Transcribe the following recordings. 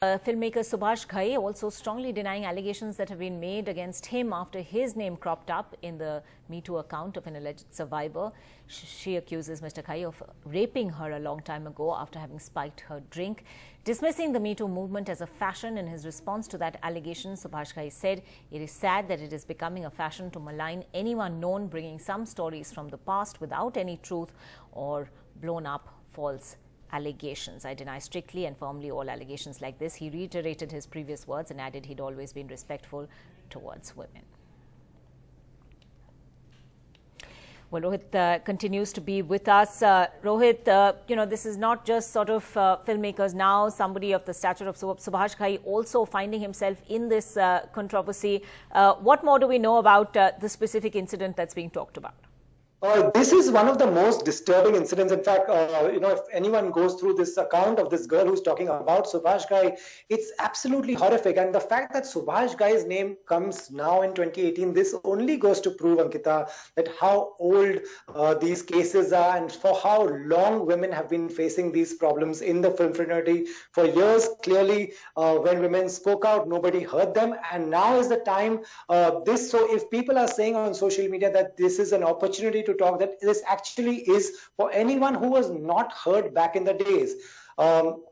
Filmmaker Subhash Ghai also strongly denying allegations that have been made against him after his name cropped up in the Me Too account of an alleged survivor. She accuses Mr Ghai of raping her a long time ago after having spiked her drink. Dismissing the Me Too movement as a fashion, in his response to that allegation, Subhash Ghai said, "It is sad that it is becoming a fashion to malign anyone known bringing some stories from the past without any truth or blown up false allegations. I deny strictly and firmly all allegations like this." He reiterated his previous words and added he'd always been respectful towards women. Well, Rohit continues to be with us. Rohit, this is not just sort of filmmakers now. Somebody of the stature of Subhash Ghai also finding himself in this controversy. What more do we know about the specific incident that's being talked about? This is one of the most disturbing incidents. In fact, if anyone goes through this account of this girl who's talking about Subhash Ghai, it's absolutely horrific. And the fact that Subhash Ghai's name comes now in 2018, this only goes to prove, Ankita, that how old these cases are and for how long women have been facing these problems in the film fraternity. For years, clearly, when women spoke out, nobody heard them. And now is the time. So if people are saying on social media that this is an opportunity to talk, that this actually is for anyone who was not heard back in the days.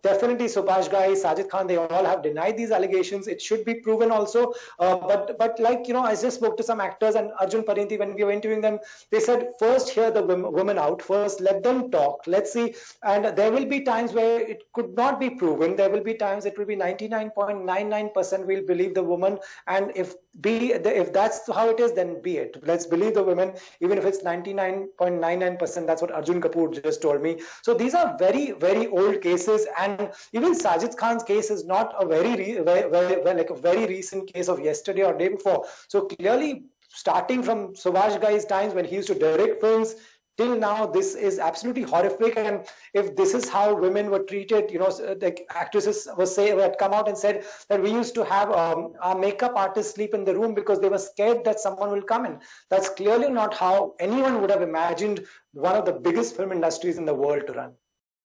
Definitely Subhash Ghai, Sajid Khan, they all have denied these allegations. It should be proven also. But like, I just spoke to some actors and Arjun Parinti, when we were interviewing them, they said, first hear the women out, first let them talk. Let's see. And there will be times where it could not be proven. There will be times it will be 99.99% will believe the woman. And if that's how it is, then be it. Let's believe the women, even if it's 99.99%. That's what Arjun Kapoor just told me. So these are very, very old cases. And even Sajid Khan's case is not a very recent case of yesterday or day before. So clearly, starting from Subhash Ghai's times when he used to direct films, till now, this is absolutely horrific. And if this is how women were treated, the actresses had come out and said that we used to have our makeup artists sleep in the room because they were scared that someone will come in. That's clearly not how anyone would have imagined one of the biggest film industries in the world to run.